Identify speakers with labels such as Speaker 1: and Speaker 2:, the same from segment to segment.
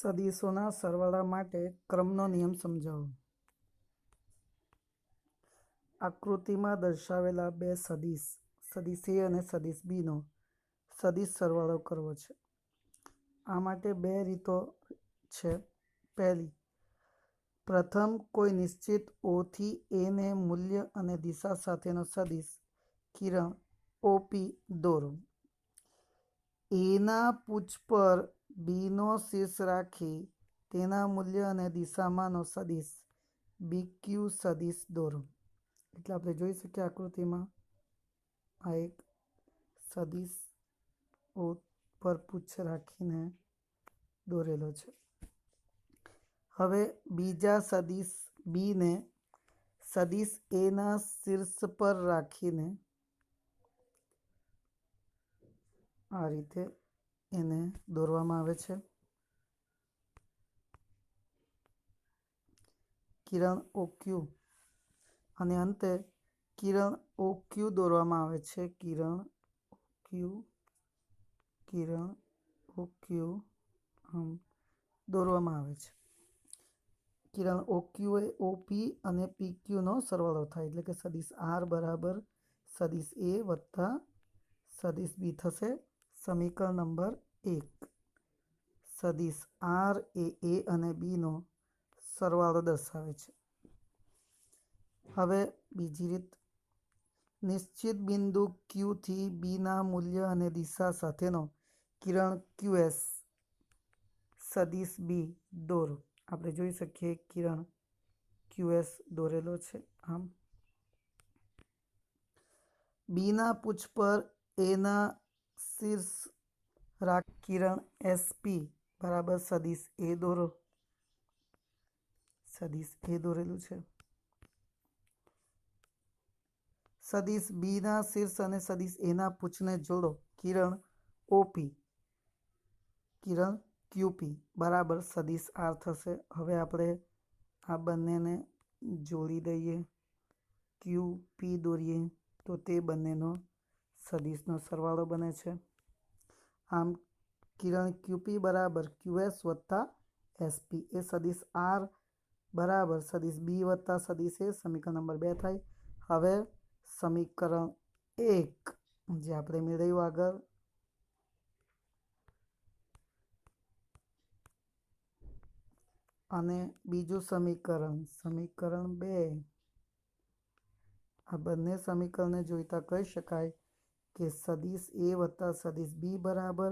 Speaker 1: સદીશોના સરવાળા માટે ક્રમનો નિયમ સમજાવો. આકૃતિમાં દર્શાવેલા બે સદીશ A અને સદીશ B નો સદીશ સરવાળો કરવો છે. આ માટે બે રીતો છે. પહેલી, પ્રથમ કોઈ નિશ્ચિત O થી A ને મૂલ્ય અને દિશા સાથેનો સદીશ કિરણ OP દોરો. A ના પૂછ પર B નો શીર્ષ રાખી તેના મૂલ્ય અને દિશામાંનો સદીશ BQ સદીશ દોરો. એટલે આપણે જોઈ શકીએ આકૃતિમાં આ એક સદીશ O પર પૂછ રાખીને દોરેલો છે. હવે બીજા સદીશ B ને સદીશ A ના શીર્ષ પર રાખીને આ રીતે એને દોરવામાં આવે છે. કિરણ OQ અને અંતે કિરણ OQ દોરવામાં આવે છે. કિરણ OQ દોરવામાં આવે છે. કિરણ OQ એ OP અને PQ નો સરવાળો થાય, એટલે કે સદીશ R બરાબર સદીશ A વત્તા સદીશ B થશે. સમીકરણ નંબર 1. સદીશ R એ A અને B નો સરવાળો દર્શાવે છે. હવે બીજી રીત, નિશ્ચિત બિંદુ Q થી B ના મૂલ્ય અને દિશા સાથેનો કિરણ QS સદીશ B દોરો. આપણે જોઈ શકીએ કિરણ QS દોરેલો છે. આમ B ના પૂછ પર A ના શીર્ષ રાખ કિરણ SP બરાબર સદીશ A દોરો. સદીશ A દોરેલું છે. સદીશ B ના શીર્ષ અને સદીશ A ના પૂછને જોડો. કિરણ OP કિરણ QP બરાબર સદીશ R થશે. હવે આપણે આ બંનેને જોડી દઈએ, QP દોરીએ તો તે બંનેનો સદીશનો સરવાળો બને છે. આમ કિરણ QP બરાબર QS વત્તા SP એ સદીશ R બરાબર સદીશ B વત્તા સદીશ A સમીકરણ નંબર 2 થાય. હવે સમીકરણ 1 જે આપણે મેળવ્યું આગળ, અને બીજું સમીકરણ 2, આ બંને સમીકરણને જોઈતા કહી શકાય કે સદીશ A વત્તા સદીશ B બરાબર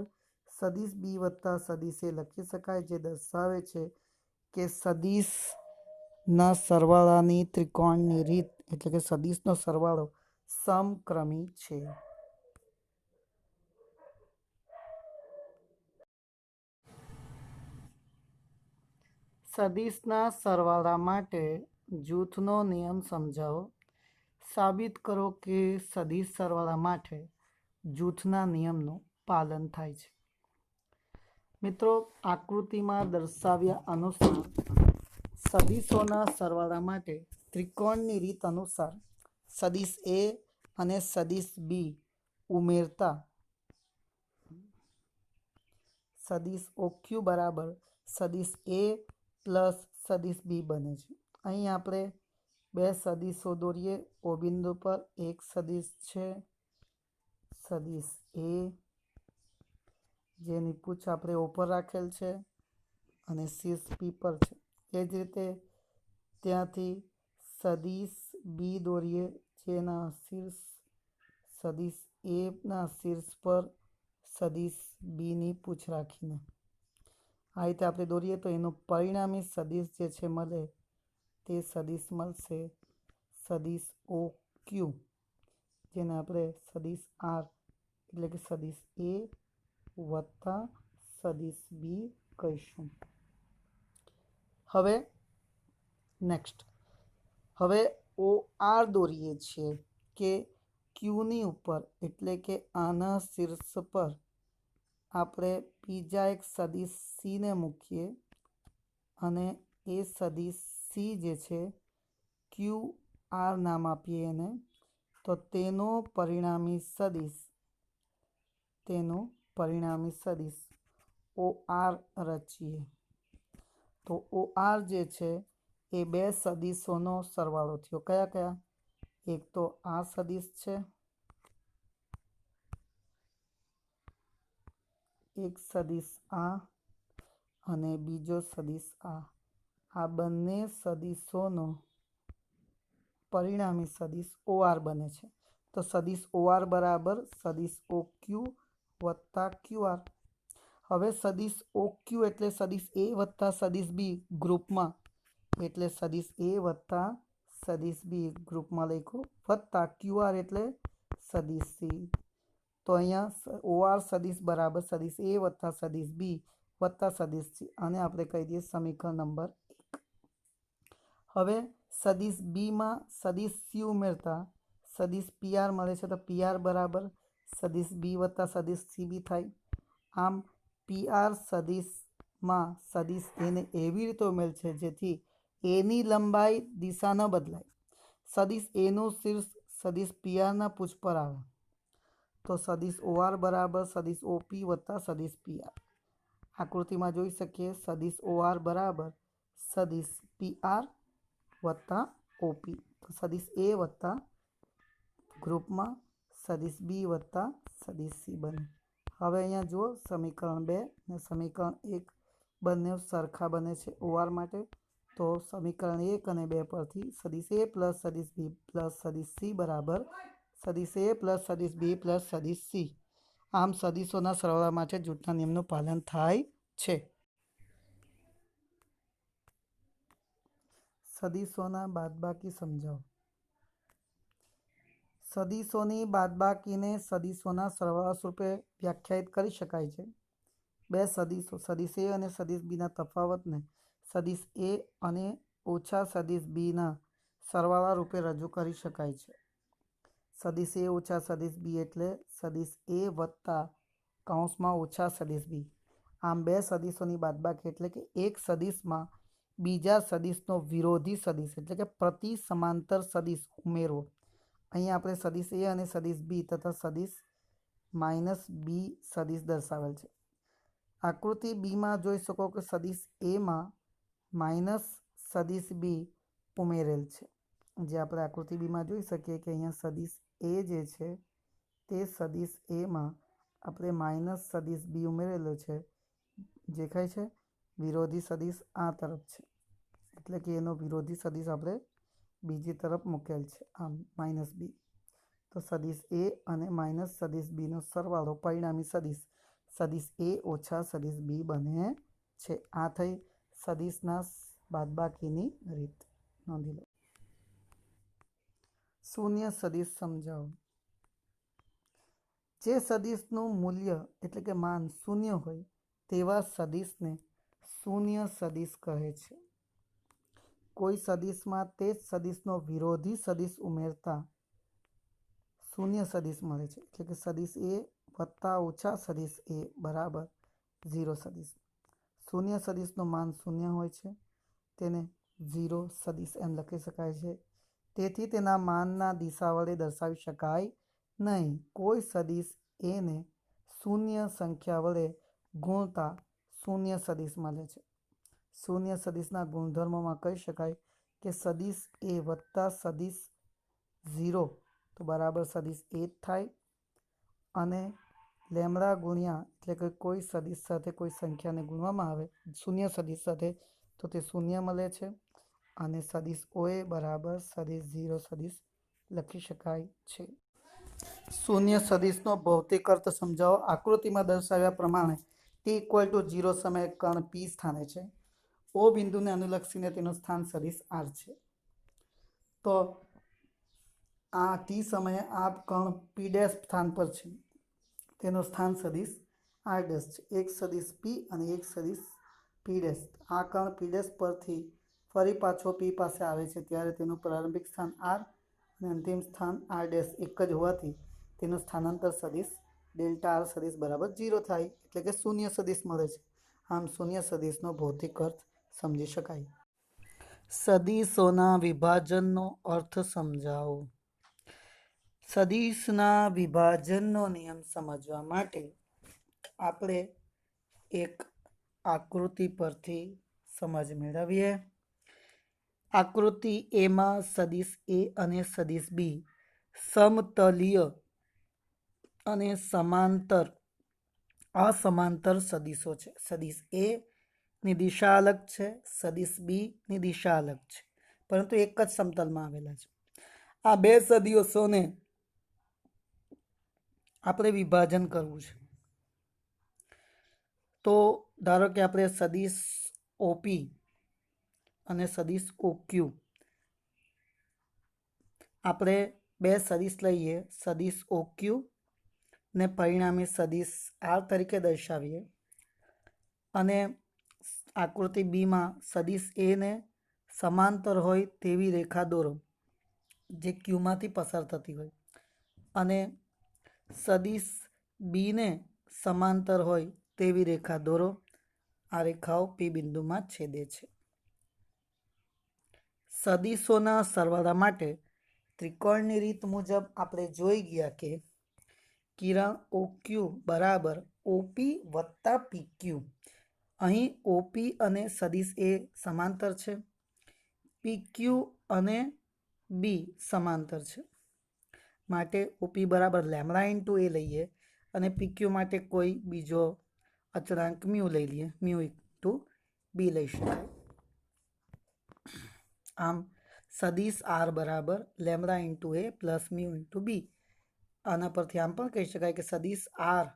Speaker 1: સદીશ B વત્તા સદીશ A લખી શકાય, જે દર્શાવે છે કે સદીશના સરવાળાની ત્રિકોણની રીત, એટલે કે સદીશનો સરવાળો સમક્રમી છે. સદીશના સરવાળા માટે જૂથનો નિયમ સમજાવો. સાબિત કરો કે સદીશ સરવાળા માટે જૂથના નિયમનું પાલન થાય છે. મિત્રો, આકૃતિમાં દર્શાવ્યા અનુસાર સદીશોના સરવાળા માટે ત્રિકોણની રીત અનુસાર સદીશ A અને સદીશ B ઉમેરતા સદીશ OQ બરાબર સદીશ A પ્લસ સદીશ B બને છે. અહીં આપણે બે સદીશો દોરીએ. O બિંદુ પર એક સદીશ છે સદીશ A, જેની પૂછ આપણે O પર રાખેલ છે અને શીર્ષ P પર છે. એ જ રીતે ત્યાંથી સદીશ B દોરીએ, જેના શીર્ષ સદીશ A ના શીર્ષ પર સદીશ B ની પૂછ રાખીને આ રીતે આપણે દોરીએ તો એનું પરિણામી સદીશ જે છે મળે તે સદીશ મળશે સદીશ OQ, જેને આપણે સદીશ R એટલે કે સદીશ A વત્તા સદીશ B કહીશું. હવે નેક્સ્ટ, હવે OR દોરીએ છીએ કે Qની ઉપર, એટલે કે આના શીર્ષ પર આપણે બીજા એક સદીશ C ને મૂકીએ અને એ સદીશ C જે છે QR નામ આપીએ એને, તો તેનું પરિણામી સદીશ OR રચીએ. તો OR જે છે એ બે સદીશોનો સરવાળો થયો. કયા કયા? એક તો આ સદીશ છે, એક સદીશ આ અને બીજો સદીશ આ. આ બંને સદીશોનો પરિણામી સદીશ OR બને છે. તો સદીશ OR બરાબર સદીશ OQ વત્તા QR. હવે સદીશ OQ એટલે સદીશ A વત્તા સદીશ B ગ્રુપમાં, એટલે સદીશ A વત્તા સદીશ B ગ્રુપમાં લખ્યું, વત્તા QR એટલે સદીશ C. તો અહીંયા OR સદીશ બરાબર સદીશ A વત્તા સદીશ B વત્તા સદીશ C, અને આપણે કહી દઈએ સમીકરણ નંબર 1. હવે સદીશ Bમાં સદીશ C ઉમેરતા સદીશ PR મળે છે. તો PR બરાબર સદીશ B વત્તા સદીશ CB થાય. આમ PR સદીશમાં સદીશ Aને એવી રીતે ઉમેર છે જેથી Aની લંબાઈ દિશા ન બદલાય. સદીશ Aનું શીર્ષ સદીશ PRના પૂછ પર આવે. તો સદીશ OR બરાબર સદીશ OP વત્તા સદીશ PR. આકૃતિમાં જોઈ શકીએ સદીશ OR બરાબર સદીશ PR વત્તા OP. તો સદીશ A વત્તા ગ્રુપમાં સદીશ B વત્તા સદીશ C બને. હવે અહીંયા જુઓ સમીકરણ 2 અને સમીકરણ 1 બંને સરખા બને છે OR માટે. તો સમીકરણ 1 અને 2 પરથી સદીશ A પ્લસ સદીશ B પ્લસ સદીશ C બરાબર સદીશ A પ્લસ સદીશ B પ્લસ સદીશ C. આમ સદીશોના સરવાળા માટે જૂથના નિયમનું પાલન થાય છે. સદીશોના બાદબાકી સમજાવો. સદીશોની બાદબાકીને સદીશોના સરવાળા સ્વરૂપે વ્યાખ્યાયિત કરી શકાય છે. બે સદીશો સદીશ A અને સદીશ Bના તફાવતને સદીશ A અને ઓછા સદીશ Bના સરવાળા રૂપે રજૂ કરી શકાય છે. સદીશ A ઓછા સદીશ B એટલે સદીશ A વત્તા કૌંસમાં ઓછા સદીશ B. આમ બે સદીશોની બાદબાકી એટલે કે એક સદીશમાં બીજા સદીશનો વિરોધી સદીશ એટલે કે પ્રતિ સમાંતર સદીશ ઉમેરવો. અહીંયા આપણે સદીશ A અને સદીશ B તથા સદીશ -B સદીશ દર્શાવેલ છે. આકૃતિ Bમાં જોઈ શકો કે સદીશ Aમાં માઇનસ સદીશ B ઉમેરેલ છે. જે આપણે આકૃતિ Bમાં જોઈ શકીએ કે અહીંયા સદીશ A જે છે તે સદીશ Aમાં આપણે માઇનસ સદીશ B ઉમેરેલો છે. દેખાય છે? વિરોધી સદીશ આ તરફ છે, એટલે કે એનો વિરોધી સદીશ આપણે બીજી તરફ મૂકેલ છે, આમ -B. તો સદીશ A અને માઇનસ સદીશ Bનો સરવાળો પરિણામી સદીશ સદીશ A ઓછા સદીશ B બને છે. આ થઈ સદીશના બાદબાકીની રીત. નોંધી લો. શૂન્ય સદીશ સમજાવો. જે સદીશનું મૂલ્ય એટલે કે માન શૂન્ય હોય તેવા સદીશને શૂન્ય સદીશ કહે છે. કોઈ સદીશમાં તે જ સદીશનો વિરોધી સદીશ ઉમેરતા શૂન્ય સદીશ મળે છે. એટલે કે સદીશ A વત્તા ઓછા સદીશ A બરાબર 0 સદીશ. શૂન્ય સદીશનું માન શૂન્ય હોય છે, તેને 0 સદીશ એમ લખી શકાય છે. તેથી તેના માનના દિશા વડે દર્શાવી શકાય નહીં. કોઈ સદીશ Aને શૂન્ય સંખ્યા વડે ગુણતા શૂન્ય સદીશ મળે છે. શૂન્ય સદીશના ગુણધર્મોમાં કહી શકાય કે સદીશ A વત્તા સદીશ 0 તો બરાબર સદીશ A જ થાય, અને લેમડા ગુણ્યા એટલે કે કોઈ સદીશ સાથે કોઈ સંખ્યાને ગુણવામાં આવે શૂન્ય સદીશ સાથે તો તે શૂન્ય મળે છે, અને સદીશ OA બરાબર સદીશ 0 સદીશ લખી શકાય છે. શૂન્ય સદીશનો ભૌતિક અર્થ સમજાવો. આકૃતિમાં દર્શાવ્યા પ્રમાણે t=0 સમયે કણ P સ્થાને છે. O બિંદુને અનુલક્ષીને તેનું સ્થાન સદીશ R છે. તો આ t સમયે આ કણ P' સ્થાન પર છે, તેનું સ્થાન સદીશ R' છે. એક સદીશ P અને એક સદીશ P'. આ કણ P' પરથી ફરી પાછો P પાસે આવે છે ત્યારે તેનું પ્રારંભિક સ્થાન R અને અંતિમ સ્થાન R' એક જ હોવાથી તેનું સ્થાનાંતર સદીશ ΔR સદીશ બરાબર 0 થાય, એટલે કે શૂન્ય સદીશ મળે છે. આમ શૂન્ય સદીશનો ભૌતિક અર્થ સમજી શકાય. સદીશોના વિભાજનનો અર્થ સમજાવો. સદીશના વિભાજનનો નિયમ સમજવા માટે આપણે એક આકૃતિ પરથી સમજ મેળવીએ। આકૃતિ એમાં સદિશ એ અને સદિશ બી સમતલીય અને સમાંતર અસમાંતર સદિશો છે। સદિશ એ ની દિશા અલગ છે, સદિશ બી ની દિશા અલગ છે, પરંતુ એક જ સમતલમાં આવેલા છે। આ બે સદિશોને આપણે વિભાજન કરવું છે। તો ધારો કે આપણે સદિશ ઓપી અને સદિશ ઓક્યુ આપણે બે સદિશ લઈએ, સદિશ ઓક્યુ ને પરિણામે સદિશ આર તરીકે દર્શાવીએ અને આકૃતિ બીમાં સદિશ એ ને સમાંતર હોય તેવી રેખા દોરો જે ક્યુમાંથી પસાર થતી હોય અને સદિશ બીને સમાંતર હોય તેવી રેખા દોરો। આ રેખાઓ પી બિંદુમાં છેદે છે। સદિશોના સરવાળા માટે ત્રિકોણની રીત મુજબ આપણે જોઈ ગયા કે કિરણ ઓક્યુ બરાબર ઓપી વત્તા પીક્યુ। અહીં ઓપી અને સદિશ એ સમાંતર છે, પીક્યુ અને બી સમાંતર છે, માટે ઓપી બરાબર લેમડા ઇન્ટુ એ લઈએ અને પીક્યુ માટે કોઈ બીજો અચળાંક મ્યુ લઈ લઈએ, મ્યુ ઇન્ટુ બી લઈ શકાય। આમ સદિશ આર બરાબર લેમડા ઇન્ટુ એ પ્લસ મ્યુ ઇન્ટુ બી। આના પરથી આમ પણ કહી શકાય કે સદિશ આર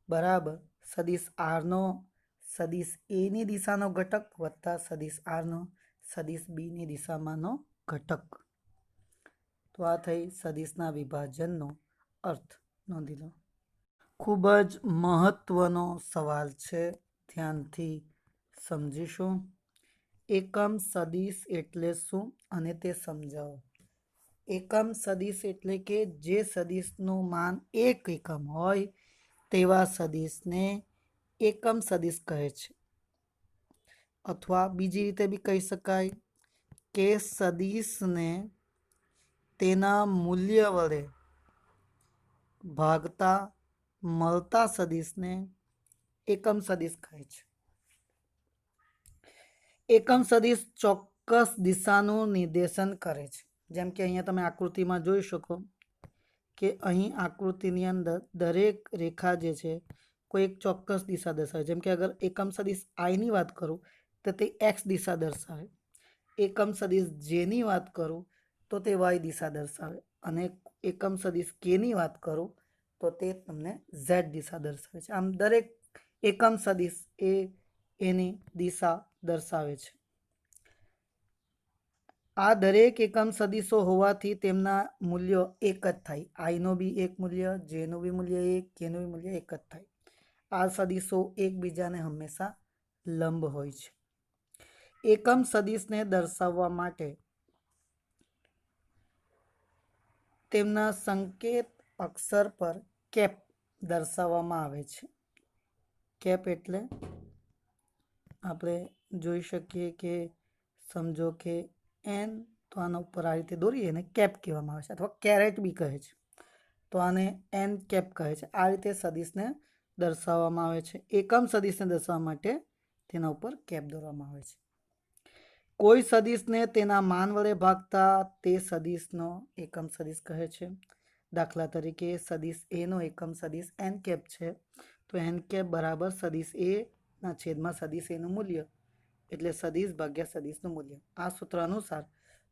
Speaker 1: બરાબર સદિશ આરનો સદિશ એની દિશાનો ઘટક વત્તા સદિશ આરનો સદિશ બીની દિશામાંનો ઘટક। તો આ થઈ સદિશના વિભાજનનો અર્થ, નોંધી લો। ખૂબ જ મહત્વનો સવાલ છે, ધ્યાનથી સમજીશું। એકમ સદિશ એટલે શું અને તે સમજાવો। એકમ સદિશ એટલે કે જે સદિશનું માન એક એકમ હોય તેવા સદિશને એકમ સદિશ કહે છે, અથવા બીજી રીતે બી કહી શકાય કે સદિશને તેના મૂલ્ય વડે ભાગતા મળતા સદિશને એકમ સદિશ કહે છે। એકમ સદિશ ચોક્કસ દિશાનું નિર્દેશન કરે છે। જેમ કે અહીંયા તમે આકૃતિમાં જોઈ શકો કે અહીં આકૃતિની અંદર દરેક રેખા જે છે કોઈ એક ચોક્કસ દિશા દર્શાવે। જેમ કે અગર એકમ સદિશ આઈની વાત કરું તો તે એક્સ દિશા દર્શાવે, એકમ સદિશ જેની વાત કરું તો તે વાય દિશા દર્શાવે અને એકમ સદિશ કેની વાત કરું તો તે તમને ઝેડ દિશા દર્શાવે છે। આમ દરેક એકમ સદિશ એ એની દિશા દર્શાવે છે। આ દરેક એકમ સદિશો હોવાથી તેમના મૂલ્યો એક જ થાય। આઈનો બી એક મૂલ્ય, જેનું બી મૂલ્ય એક, કેનું બી મૂલ્ય એક જ થાય। આ સદિશો એકબીજાને હંમેશા લંબ હોય છે। એકમ સદિશને દર્શાવવા માટે તેમના સંકેત અક્ષર પર કેપ દર્શાવવામાં આવે છે। કેપ એટલે આપણે જોઈ શકીએ કે સમજો કે એન, તો આના ઉપર આ રીતે દોરીએ ને કેપ કહેવામાં આવે છે, અથવા કેરેટ બી કહે છે, તો આને એન કેપ કહે છે। આ રીતે સદિશને દર્શાવવામાં આવે છે। એકમ સદિશને દર્શાવવા માટે તેના ઉપર કેપ દોરવામાં આવે છે। કોઈ સદિશને તેના માન વડે ભાગતા તે સદિશનો એકમ સદિશ કહે છે। દાખલા તરીકે સદિશ એનો એકમ સદિશ એન કેપ છે, તો એન કેપ બરાબર સદિશ એ ના છેદમાં સદિશ એનું મૂલ્ય, એટલે સદિશ ભાગ્યા સદિશનું મૂલ્ય। આ સૂત્ર અનુસાર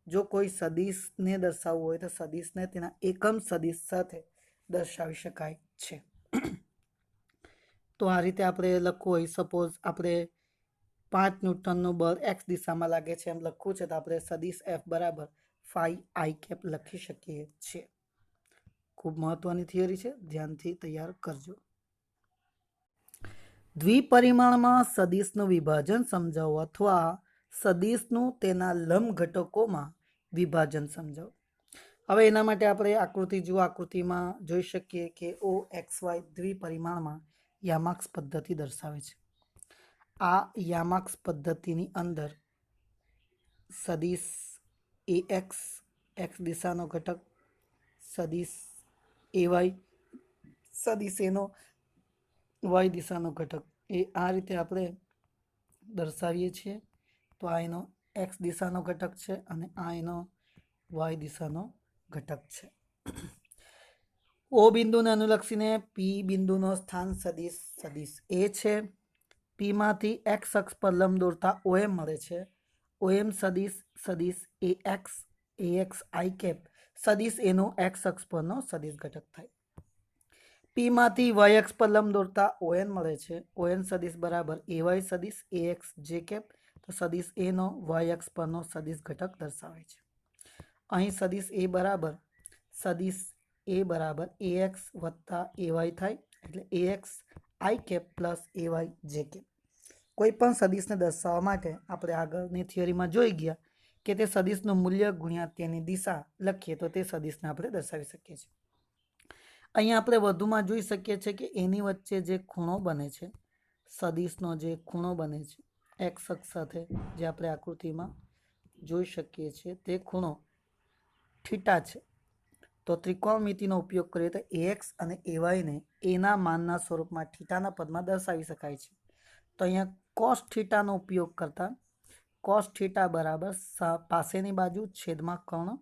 Speaker 1: જો કોઈ સદિશને દર્શાવવું હોય તો સદિશને તેના એકમ સદિશ સાથે દર્શાવી શકાય છે। તો આ રીતે આપણે લખવું હોય, સપોઝ આપણે 5 ન્યૂટનનું બળ એક્સ દિશામાં લાગે છે એમ લખવું છે, તો આપણે સદિશ એફ બરાબર 5 આઈ કેપ લખી શકીએ છીએ। ખૂબ મહત્વની થિયરી છે, ધ્યાનથી તૈયાર કરજો। દ્વિપરિમાણમાં સદિશનું વિભાજન સમજાવો અથવા સદિશનું તેના લંબ ઘટકોમાં વિભાજન સમજાવો। હવે એના માટે આપણે આકૃતિ જુઓ, આકૃતિમાં જોઈ શકીએ કે ઓ એક્સ વાય દ્વિપરિમાણમાં યામાક્સ પદ્ધતિ દર્શાવે છે। આ યામાક્સ પદ્ધતિની અંદર સદિશ એ એક્સ એક્સ દિશાનો ઘટક, સદિશ એ વાય સદિશ એનો વાય દિશાનો ઘટક, એ આ રીતે આપણે દર્શાવીએ છીએ તો આ એનો એક્સ દિશાનો ઘટક છે અને આ એનો વાય દિશાનો ઘટક છે. ઓ બિંદુને અનુલક્ષીને પી બિંદુનો સ્થાન સદિશ સદિશ એ છે. પીમાંથી એક્સ અક્ષ પર લંબ દોરતા ઓએમ મળે છે. ઓએમ સદિશ સદિશ એક્સ આઈ કેપ સદિશ એનો એક્સ અક્ષ પરનો સદિશ ઘટક થાય. પીમાંથી વાય અક્ષ પર લંબ દોરતા ઓએન મળે છે. ઓએન સદિશ બરાબર એવાય સદિશ એક્સ જે કેપ તો સદિશ એનો વાય અક્ષ પરનો સદિશ ઘટક દર્શાવે છે. અહીં સદિશ એ બરાબર એક્સ વત્તા એવાય થાય એટલે x i cap plus a y j cap. કોઈ પણ સદિશને દર્શાવવા માટે આપણે આગળની થિયરીમાં જોઈ ગયા કે તે સદિશનું મૂલ્ય ગુણ્યા તેની દિશા લખીએ તો તે સદિશને આપણે દર્શાવી શકીએ છીએ. અહીંયા આપણે વધુમાં જોઈ શકીએ છીએ કે એની વચ્ચે જે ખૂણો બને છે, સદિશનો જે ખૂણો બને છે એક્સ અક્ષ સાથે, જે આપણે આકૃતિમાં જોઈ શકીએ છીએ તે ખૂણો થીટા છે. તો ત્રિકોણમિતિનો ઉપયોગ કરીએ તો એક્સ અને એવાયને એના માનના સ્વરૂપમાં થીટાના પદમાં દર્શાવી શકાય છે. તો અહીંયા કોસ થીટાનો ઉપયોગ કરતા કોસ થીટા બરાબર પાસેની બાજુ છેદમાં કર્ણ,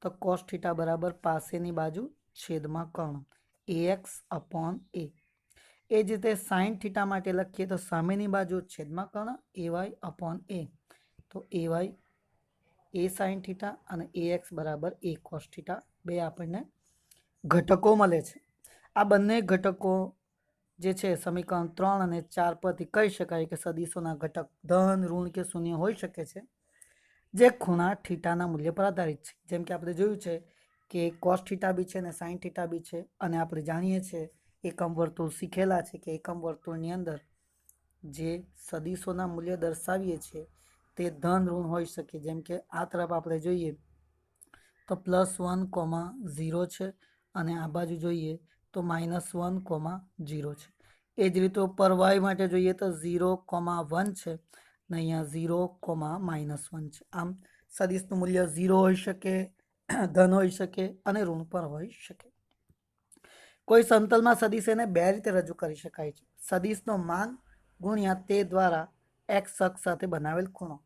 Speaker 1: તો કોસ થીટા બરાબર પાસેની બાજુ છેદમાં કર્ણ એક્સ અપોન એ. એ જ રીતે સાઇન થીટા માટે લખીએ તો સામેની બાજુ છેદમાં કર્ણ એવાય અપોન એ, તો એવાય એ સાઇન થીટા અને એક્સ બરાબર એ કોસ થીટા બે આપણને ઘટકો મળે છે. આ બંને ઘટકો જે છે સમીકરણ 3 અને 4 પરથી કહી શકાય કે સદિશોના ઘટક ધન, ઋણ કે શૂન્ય હોઈ શકે છે જે ખૂણા થીટાના મૂલ્ય પર આધારિત છે. જેમ કે આપણે જોયું છે કે કોસ થીટા બી છે અને સાઇન થીટા બી છે, અને આપણે જાણીએ છીએ એકમ વર્તુળ શીખેલા છે કે એકમ વર્તુળની અંદર જે સદિશોના મૂલ્ય દર્શાવીએ છીએ તે ધન ઋણ હોઈ શકે. જેમ કે આ તરફ આપણે જોઈએ તો +1,0 છે અને આ બાજુ જોઈએ તો -1,0 છે. એ જ રીતે ઉપર વાય માટે જોઈએ તો 0,1 છે ને અહીંયા 0,-1 છે. આમ સદિશનું મૂલ્ય 0 હોઈ શકે, ધન હોઈ શકે અને ઋણ પણ હોઈ શકે. કોઈ સમતલમાં સદિશ એને બે રીતે રજૂ કરી શકાય છે. સદિશનો માન ગુણ્યા તે દ્વારા એક્સ અક્ષ સાથે બનાવેલ ખૂણો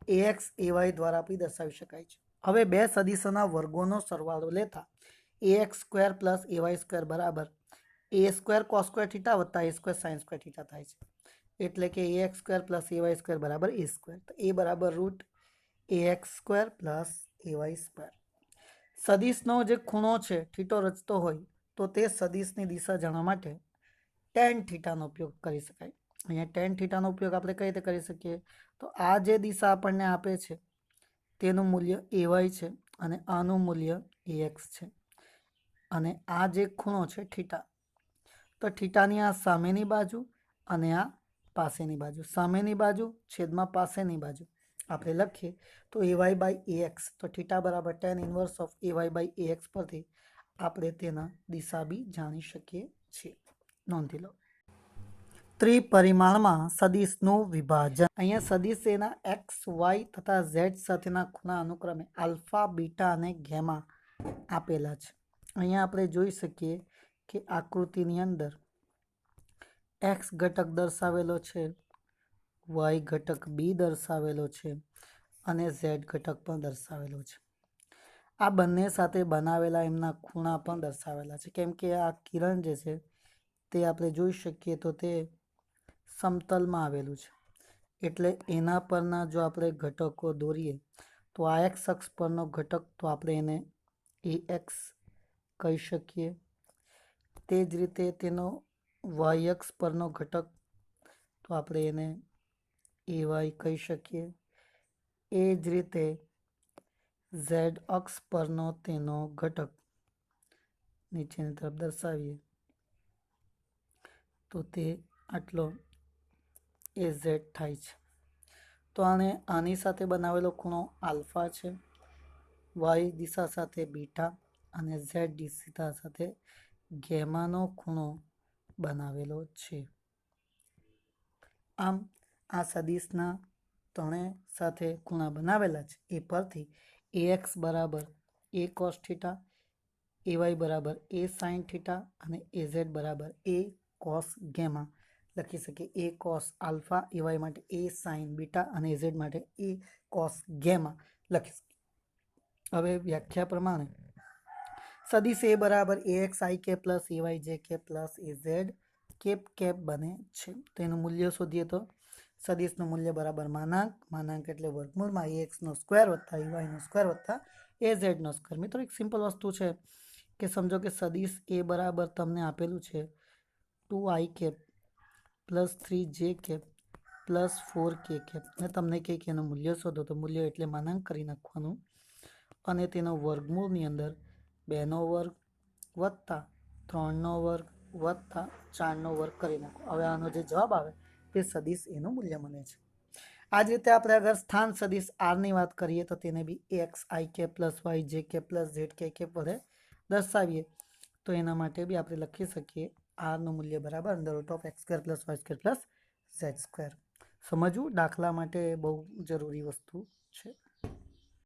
Speaker 1: એક્સ એવાય દ્વારા બી દર્શાવી શકાય છે. હવે બે સદિશોના વર્ગોનો સરવાળો લેતા ax² પ્લસ ay² બરાબર a² cos² થીટા વત્તા a² sin² થીટા થાય છે. એટલે કે ax² પ્લસ ay² બરાબર a². તો a બરાબર √ax² પ્લસ ay². સદિશનો જે ખૂણો છે થીટો રચતો હોય તો તે સદિશની દિશા જાણવા માટે ટેન થીટાનો ઉપયોગ કરી શકાય. અહીંયા ટેન થીટાનો ઉપયોગ આપણે કઈ રીતે કરી શકીએ તો આ જે દિશા આપણને આપે છે તેનું મૂલ્ય ay છે અને આનું મૂલ્ય ax છે, અને આ જે ખૂણો છે થીટા, તો થીટાની આ સામેની બાજુ અને આ પાસેની બાજુ, સામેની બાજુ છેદમાં પાસેની બાજુ આપણે લખીએ તો ay/ax. તો થીટા બરાબર tan ઇન્વર્સ ઓફ ay/ax પરથી આપણે તેના દિશા બી જાણી શકીએ છીએ. નોંધી લો. ત્રિપરિમાણમાં સદિશનું વિભાજન. અહીંયા સદિશ એના એક્સ, વાય તથા ઝેડ સાથેના ખૂણા અનુક્રમે આલ્ફા, બીટા અને ગેમા આપેલા છે. અહીંયા આપણે જોઈ શકીએ કે આકૃતિની અંદર એક્સ ઘટક દર્શાવેલો છે, વાય ઘટક બી દર્શાવેલો છે અને ઝેડ ઘટક પણ દર્શાવેલો છે. આ બંને સાથે બનાવેલા એમના ખૂણા પણ દર્શાવેલા છે. કેમ કે આ કિરણ જે છે તે આપણે જોઈ શકીએ તો તે સમતલમાં આવેલું છે, એટલે એના પરના જો આપણે ઘટકો દોરીએ તો આ એક્સ અક્ષ પરનો ઘટક તો આપણે એને એક્સ કહી શકીએ. તે જ રીતે તેનો વાય અક્ષ પરનો ઘટક તો આપણે એને એવાય કહી શકીએ. એ જ રીતે ઝેડ અક્ષ પરનો તેનો ઘટક નીચેની તરફ દર્શાવીએ તો તે આટલો AZ થાય છે. તો આની સાથે બનાવેલો ખૂણો આલ્ફા છે, વાય દિશા સાથે બીટા અને ઝેડ દિશા સાથે ગેમાનો ખૂણો બનાવેલો છે. આમ આ સદિશના ત્રણેય સાથે ખૂણા બનાવેલા છે. એ પરથી ax બરાબર a cos થીટા, ay બરાબર a sin થીટા અને az બરાબર a cos ગેમા લખી શકીએ એ કોસ આલ્ફા, એવાય માટે એ સાઇન બીટા અને એઝેડ માટે એ કોસ ગેમા લખી શકીએ। હવે વ્યાખ્યા પ્રમાણે સદિશ એ બરાબર એ એક્સ આઈ કે પ્લસ એવાય જે કે પ્લસ એઝેડ કેપ કેપ બને છે। તો એનું મૂલ્ય શોધીએ તો સદિશનું મૂલ્ય બરાબર માનાંક એટલે વર્ગમૂળમાં એ એક્સનો સ્ક્વેર વત્તા એવાયનો સ્ક્વેર વત્તા એઝેડનો સ્ક્વેર। મિત્રો એક સિમ્પલ વસ્તુ છે કે સમજો કે સદિશ એ બરાબર તમને આપેલું છે 2i cap plus 3j cap plus 4k cap ને તમને કહે કે એનું મૂલ્ય શોધો, તો મૂલ્ય એટલે માનાંક કરી નાખવાનું અને તેનો વર્ગમૂળની અંદર 2નો વર્ગ વત્તા 3નો વર્ગ વત્તા 4નો વર્ગ કરી નાખો। હવે આનો જે જવાબ આવે તે સદિશ એનું મૂલ્ય મળે છે। આ જ રીતે આપણે અગર સ્થાન સદિશ આરની વાત કરીએ તો તેને બી એક્સ આઈ કે પ્લસ વાય જે કે પ્લસ ઝેડ કે વડે દર્શાવીએ તો એના માટે બી આપણે લખી શકીએ આરનું મૂલ્ય બરાબર √(x² + y² + z²। સમજવું દાખલા માટે બહુ જરૂરી વસ્તુ છે।